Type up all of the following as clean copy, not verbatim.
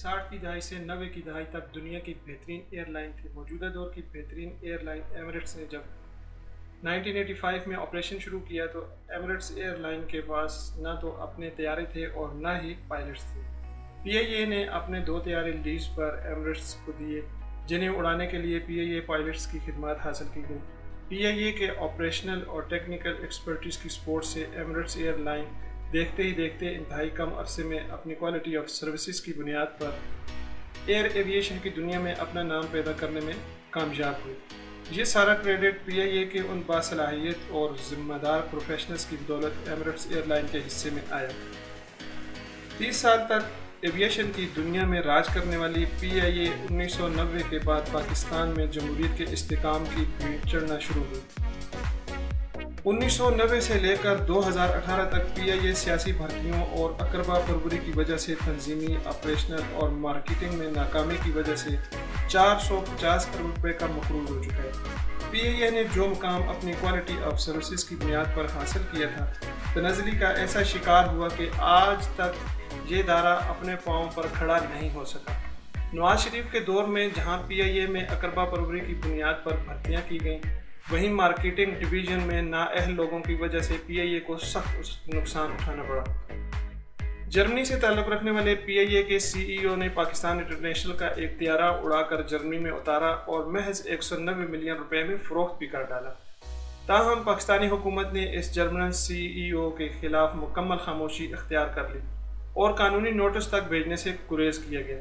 60 کی دہائی سے 90 کی دہائی تک دنیا کی بہترین ایئر لائن تھی۔ موجودہ دور کی بہترین ایئر لائن ایمریٹس نے جب 1985 میں آپریشن شروع کیا تو ایمریٹس ایئر لائن کے پاس نہ تو اپنے طیارے تھے اور نہ ہی پائلٹس تھے۔ پی آئی اے نے اپنے 2 طیارے لیز پر ایمریٹس کو دیے جنہیں اڑانے کے لیے پی آئی اے پائلٹس کی خدمات حاصل کی گئیں۔ پی آئی اے کے آپریشنل اور ٹیکنیکل ایکسپرٹیز کی سپورٹ سے ایمریٹس ایئر لائن دیکھتے ہی دیکھتے انتہائی کم عرصے میں اپنی کوالٹی آف سروسز کی بنیاد پر ایئر ایویشن کی دنیا میں اپنا نام پیدا کرنے میں کامیاب ہوئی۔ یہ سارا کریڈٹ پی آئی اے کے ان باصلاحیت اور ذمہ دار پروفیشنلز کی بدولت ایمریٹس ایئر لائن کے حصے میں آیا۔ 30 سال تک ایویشن کی دنیا میں راج کرنے والی پی آئی اے 1990 کے بعد پاکستان میں جمہوریت کے استحکام کی بھیٹ چڑھنا شروع ہوئی۔ 1990 سے لے کر 2018 تک پی آئی اے سیاسی بھرتیوں اور اقربا پروری کی وجہ سے تنظیمی، آپریشنل اور مارکیٹنگ میں ناکامی کی وجہ سے 450 کروڑ روپے کا مقروض ہو چکا ہے۔ پی آئی اے نے جو مقام اپنی کوالٹی آف سروسز کی بنیاد پر حاصل کیا تھا، تنزلی کا ایسا شکار ہوا کہ آج تک یہ ادارہ اپنے پاؤں پر کھڑا نہیں ہو سکا۔ نواز شریف کے دور میں جہاں پی آئی اے میں اقربا پروری کی بنیاد پر بھرتیاں کی گئیں، وہیں مارکیٹنگ ڈویژن میں نااہل لوگوں کی وجہ سے پی آئی اے کو سخت نقصان اٹھانا پڑا۔ جرمنی سے تعلق رکھنے والے پی آئی اے کے سی ای او نے پاکستان انٹرنیشنل کا ایک طیارہ اڑا کر جرمنی میں اتارا اور محض 190 ملین روپے میں فروخت بھی کر ڈالا۔ تاہم پاکستانی حکومت نے اس جرمن سی ای او کے خلاف مکمل خاموشی اختیار کر لی اور قانونی نوٹس تک بھیجنے سے گریز کیا گیا،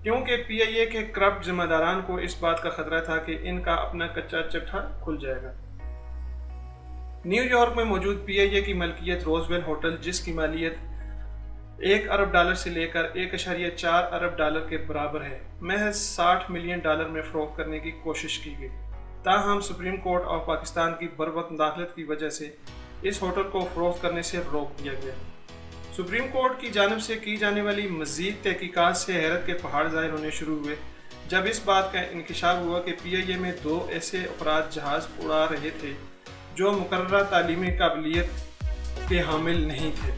کیونکہ پی آئی اے کے کرپٹ ذمہ داران کو اس بات کا خطرہ تھا کہ ان کا اپنا کچا چٹھا کھل جائے گا۔ نیو یارک میں موجود پی آئی اے کی ملکیت روزویل ہوٹل، جس کی مالیت $1 ارب سے لے کر $1.4 ارب کے برابر ہے، محض $60 ملین میں فروخت کرنے کی کوشش کی گئی۔ تاہم سپریم کورٹ آف پاکستان کی بروقت مداخلت کی وجہ سے اس ہوٹل کو فروخت کرنے سے روک دیا گیا۔ سپریم کورٹ کی جانب سے کی جانے والی مزید تحقیقات سے حیرت کے پہاڑ ظاہر ہونے شروع ہوئے جب اس بات کا انکشاف ہوا کہ پی آئی اے میں 2 ایسے افراد جہاز اڑا رہے تھے جو مقررہ تعلیمی قابلیت کے حامل نہیں تھے،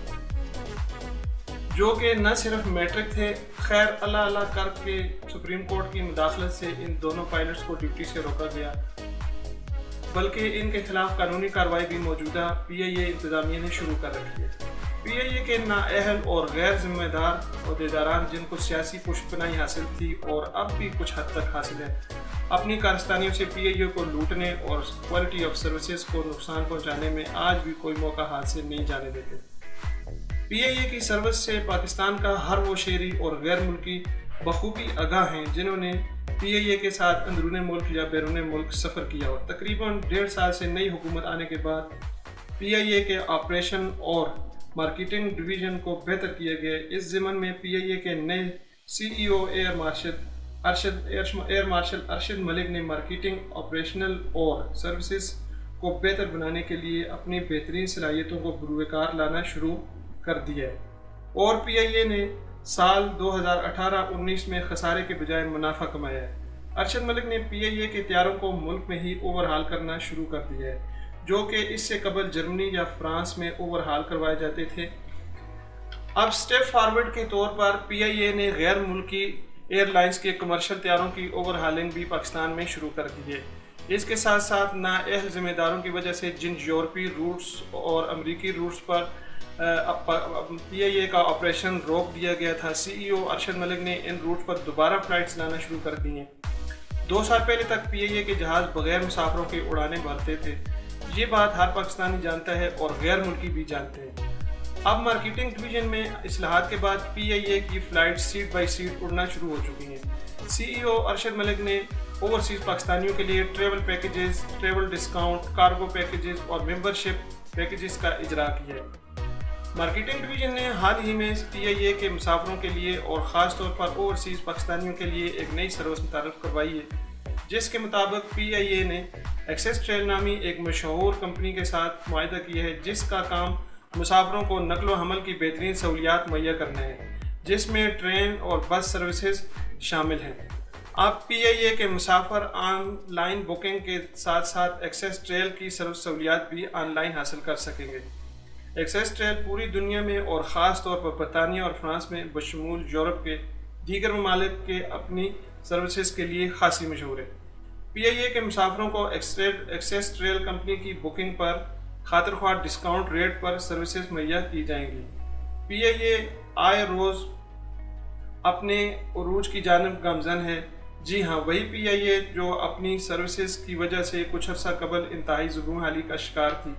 جو کہ نہ صرف میٹرک تھے۔ خیر اللہ کر کے سپریم کورٹ کی مداخلت سے ان دونوں پائلٹس کو ڈیوٹی سے روکا گیا، بلکہ ان کے خلاف قانونی کارروائی بھی موجودہ پی آئی اے انتظامیہ نے شروع کر رکھی ہے۔ پی آئی اے کے نااہل اور غیر ذمہ دار عہدیداران، جن کو سیاسی پشت پناہی حاصل تھی اور اب بھی کچھ حد تک حاصل ہے، اپنی کارستانیوں سے پی آئی اے کو لوٹنے اور کوالٹی آف سروسز کو نقصان پہنچانے میں آج بھی کوئی موقع ہاتھ سے نہیں جانے دیتے۔ پی آئی اے کی سروس سے پاکستان کا ہر وہ شہری اور غیر ملکی بخوبی آگاہ ہیں جنہوں نے پی آئی اے کے ساتھ اندرون ملک یا بیرون ملک سفر کیا ہو۔ تقریباً 1.5 سال سے نئی حکومت آنے کے بعد پی آئی اے کے آپریشن اور مارکیٹنگ ڈویژن کو بہتر کیا گیا۔ اس ضمن میں پی آئی اے کے نئے سی ای او ایئر مارشل ارشد ملک نے مارکیٹنگ، آپریشنل اور سروسز کو بہتر بنانے کے لیے اپنی بہترین صلاحیتوں کو بروئے کار لانا شروع کر دیا ہے، اور پی آئی اے نے سال 2018-19 میں خسارے کے بجائے منافع کمایا ہے۔ ارشد ملک نے پی آئی اے کے طیاروں کو ملک میں ہی اوور ہال کرنا شروع کر دیا ہے، جو کہ اس سے قبل جرمنی یا فرانس میں اوور ہال کروائے جاتے تھے۔ اب اسٹیپ فارورڈ کے طور پر پی آئی اے نے غیر ملکی ایئر لائنز کے کمرشل طیاروں کی اوور ہالنگ بھی پاکستان میں شروع کر دی ہے۔ اس کے ساتھ ساتھ نااہل ذمہ داروں کی وجہ سے جن یورپی روٹس اور امریکی روٹس پر پی آئی اے کا آپریشن روک دیا گیا تھا، سی ای او ارشد ملک نے ان روٹ پر دوبارہ فلائٹس لانا شروع کر دی ہیں۔ 2 سال پہلے تک پی آئی اے کے جہاز بغیر مسافروں کے اڑانے بھرتے تھے، یہ بات ہر پاکستانی جانتا ہے اور غیر ملکی بھی جانتے ہیں۔ اب مارکیٹنگ ڈویژن میں اصلاحات کے بعد پی آئی اے کی فلائٹ سیٹ بائی سیٹ اڑنا شروع ہو چکی ہیں۔ سی ای او ارشد ملک نے اوورسیز پاکستانیوں کے لیے travel packages, travel discount, cargo packages اور ممبرشپ پیکیجز کا اجرا کیا ہے۔ مارکیٹنگ ڈویژن نے حال ہی میں پی آئی اے کے مسافروں کے لیے اور خاص طور پر اوورسیز پاکستانیوں کے لیے ایک نئی سروس متعارف کروائی ہے، جس کے مطابق پی آئی اے نے ایکسیس ٹریل نامی ایک مشہور کمپنی کے ساتھ معاہدہ کیا ہے، جس کا کام مسافروں کو نقل و حمل کی بہترین سہولیات مہیا کرنا ہے، جس میں ٹرین اور بس سروسز شامل ہیں۔ اب پی آئی اے کے مسافر آن لائن بکنگ کے ساتھ ساتھ ایکسیس ٹریل کی سہولیات بھی آن لائن حاصل کر سکیں گے۔ ایکسیس ٹریل پوری دنیا میں اور خاص طور پر برطانیہ اور فرانس میں بشمول یورپ کے دیگر ممالک کے اپنی سروسز کے لیے خاصی مشہور ہے۔ پی آئی اے کے مسافروں کو ایکسیس ٹریل کمپنی کی بکنگ پر خاطر خواہ ڈسکاؤنٹ ریٹ پر سروسز مہیا کی جائیں گی۔ پی آئی اے آئے روز اپنے عروج کی جانب گامزن ہے۔ جی ہاں، وہی پی آئی اے جو اپنی سروسز کی وجہ سے کچھ عرصہ قبل انتہائی زبوں حالی کا شکار تھی،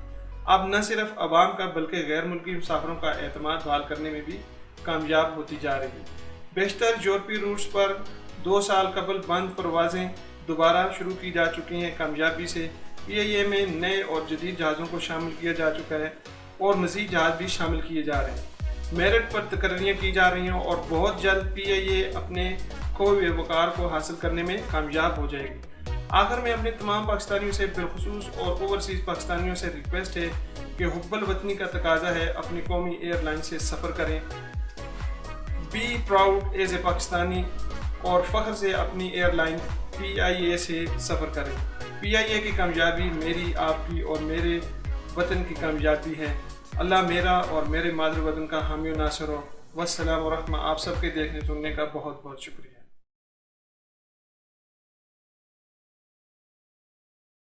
اب نہ صرف عوام کا بلکہ غیر ملکی مسافروں کا اعتماد بحال کرنے میں بھی کامیاب ہوتی جا رہی ہے۔ بیشتر یورپی روٹس پر 2 سال قبل بند پروازیں دوبارہ شروع کی جا چکی ہیں۔ کامیابی سے پی آئی اے میں نئے اور جدید جہازوں کو شامل کیا جا چکا ہے اور مزید جہاز بھی شامل کیے جا رہے ہیں۔ میرٹ پر تقرریاں کی جا رہی ہیں اور بہت جلد پی آئی اے اپنے کھوئے ہوئے وقار کو حاصل کرنے میں کامیاب ہو جائے گی۔ آخر میں اپنے تمام پاکستانیوں سے بالخصوص اور اوورسیز پاکستانیوں سے ریکویسٹ ہے کہ حب الوطنی کا تقاضا ہے اپنی قومی ایئر لائن سے سفر کریں۔ Be proud as a Pakistani اور فخر سے اپنی ایئر لائن پی آئی اے سے سفر کریں۔ پی آئی اے کی کامیابی میری، آپ کی اور میرے وطن کی کامیابی ہے۔ اللہ میرا اور میرے مادر وطن کا حامی و ناصر ہو۔ والسلام ورحمہ۔ آپ سب کے دیکھنے سننے کا بہت بہت شکریہ۔